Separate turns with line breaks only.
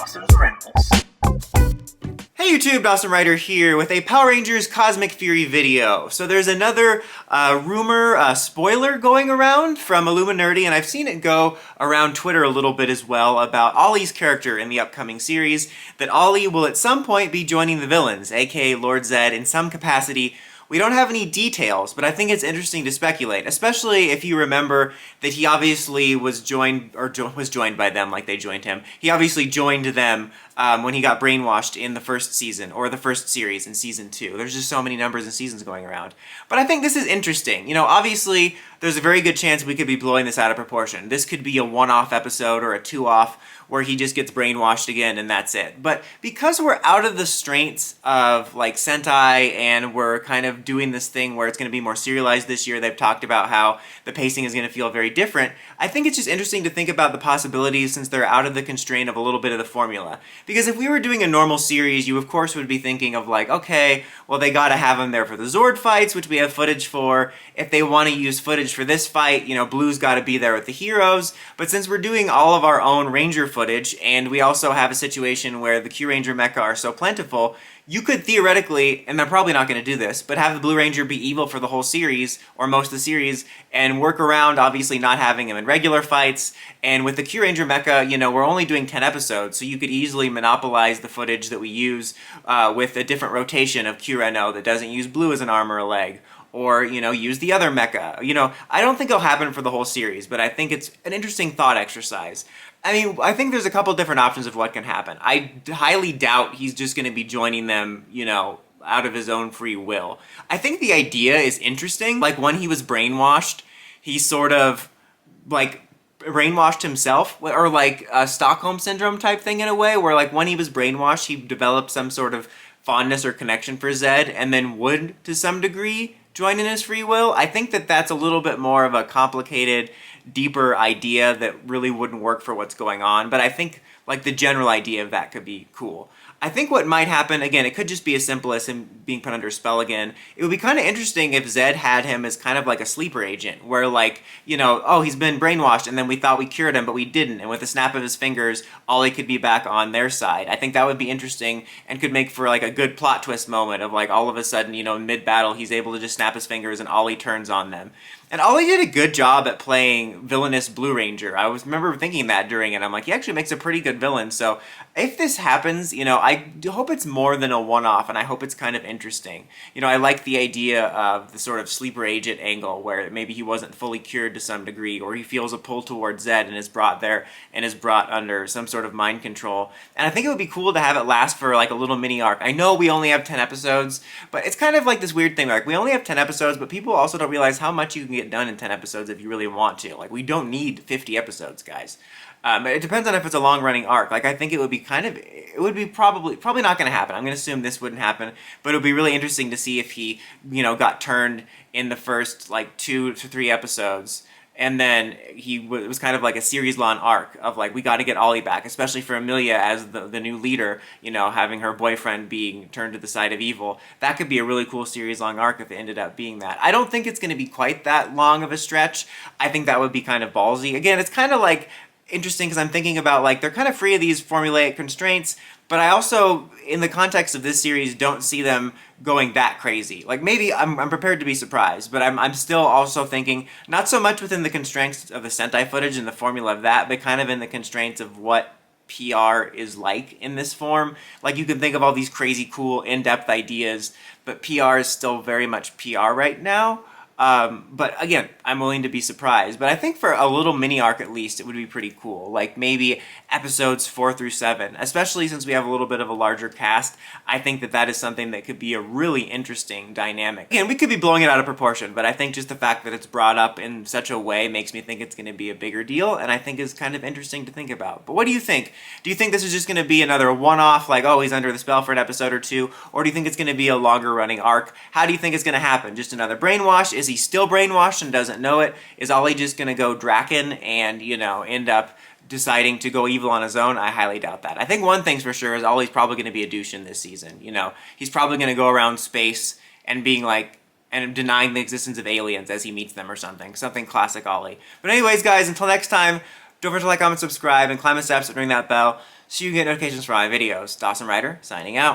Dawson's Rambles.
Hey YouTube, Dawson Ryder here with a Power Rangers Cosmic Fury video. So there's another rumor, spoiler going around from Illuminati, and I've seen it go around Twitter a little bit as well about Ollie's character in the upcoming series, that Ollie will at some point be joining the villains, aka Lord Zedd, in some capacity. We don't have any details, but I think it's interesting to speculate, especially if you remember that he obviously was joined by them like they joined him. He obviously joined them when he got brainwashed in the first season, or the first series in season 2. There's just so many numbers and seasons going around. But I think this is interesting. You know, obviously, there's a very good chance we could be blowing this out of proportion. This could be a one-off episode or a two-off where he just gets brainwashed again and that's it. But because we're out of the straits of like Sentai and we're kind of doing this thing where it's going to be more serialized this year, they've talked about how the pacing is going to feel very different. I think it's just interesting to think about the possibilities since they're out of the constraint of a little bit of the formula. Because if we were doing a normal series, you of course would be thinking of like, okay, well they gotta have him there for the Zord fights, which we have footage for. If they want to use footage for this fight, you know, Blue's gotta be there with the heroes. But since we're doing all of our own Ranger footage, and we also have a situation where the Q Ranger mecha are so plentiful, you could theoretically, and they're probably not going to do this, but have the Blue Ranger be evil for the whole series, or most of the series, and work around obviously not having him in regular fights. And with the Q Ranger mecha, you know, we're only doing 10 episodes, so you could easily monopolize the footage that we use with a different rotation of Q Reno that doesn't use Blue as an arm or a leg. Or, you know, use the other mecha. You know, I don't think it'll happen for the whole series, but I think it's an interesting thought exercise. I mean, I think there's a couple different options of what can happen. I highly doubt he's just going to be joining them, you know, out of his own free will. I think the idea is interesting. Like, when he was brainwashed, he sort of, like, brainwashed himself, or like a Stockholm Syndrome type thing in a way, where, like, when he was brainwashed, he developed some sort of fondness or connection for Zedd, and then would, to some degree, join in his free will. I think that that's a little bit more of a complicated, deeper idea that really wouldn't work for what's going on, but I think like the general idea of that could be cool. I think what might happen, again, it could just be as simple as him being put under a spell again. It would be kind of interesting if Zedd had him as kind of like a sleeper agent, where like, you know, oh, he's been brainwashed, and then we thought we cured him, but we didn't, and with a snap of his fingers, Ollie could be back on their side. I think that would be interesting, and could make for like a good plot twist moment of like, all of a sudden, you know, mid-battle, he's able to just snap his fingers, and Ollie turns on them. And Ollie did a good job at playing villainous Blue Ranger. I remember thinking that during it. I'm like, he actually makes a pretty good villain. So if this happens, you know, I hope it's more than a one-off, and I hope it's kind of interesting. You know, I like the idea of the sort of sleeper agent angle where maybe he wasn't fully cured to some degree, or he feels a pull towards Zedd and is brought there and is brought under some sort of mind control. And I think it would be cool to have it last for like a little mini arc. I know we only have 10 episodes, but it's kind of like this weird thing. Like, we only have 10 episodes, but people also don't realize how much you can get done in 10 episodes if you really want to. Like, we don't need 50 episodes, guys. It depends on if it's a long-running arc. Like, I think it would be probably not going to happen. I'm going to assume this wouldn't happen, but it would be really interesting to see if he, you know, got turned in the first, like, 2 to 3 episodes, and then it was kind of like a series-long arc of, like, we got to get Ollie back, especially for Amelia as the new leader, you know, having her boyfriend being turned to the side of evil. That could be a really cool series-long arc if it ended up being that. I don't think it's going to be quite that long of a stretch. I think that would be kind of ballsy. Again, it's kind of like interesting because I'm thinking about, like, they're kind of free of these formulaic constraints, but I also, in the context of this series, don't see them going that crazy. Like, maybe I'm prepared to be surprised, but I'm still also thinking, not so much within the constraints of the Sentai footage and the formula of that, but kind of in the constraints of what PR is like in this form. Like, you can think of all these crazy, cool, in-depth ideas, but PR is still very much PR right now. But again, I'm willing to be surprised. But I think for a little mini arc at least, it would be pretty cool. Like maybe episodes 4 through 7, especially since we have a little bit of a larger cast. I think that that is something that could be a really interesting dynamic. Again, we could be blowing it out of proportion, but I think just the fact that it's brought up in such a way makes me think it's going to be a bigger deal, and I think is kind of interesting to think about. But what do you think? Do you think this is just going to be another one-off, like, oh, he's under the spell for an episode or two, or do you think it's going to be a longer running arc? How do you think it's going to happen? Just another brainwash? Is he still brainwashed and doesn't know it? Is Ollie just going to go Draken and, you know, end up deciding to go evil on his own? I highly doubt that. I think one thing's for sure is Ollie's probably going to be a douche in this season. You know, he's probably going to go around space and being like, and denying the existence of aliens as he meets them or something. Something classic Ollie. But anyways, guys, until next time, don't forget to like, comment, subscribe, and climb the steps and ring that bell. so you can get notifications for my videos. Dawson Ryder, signing out.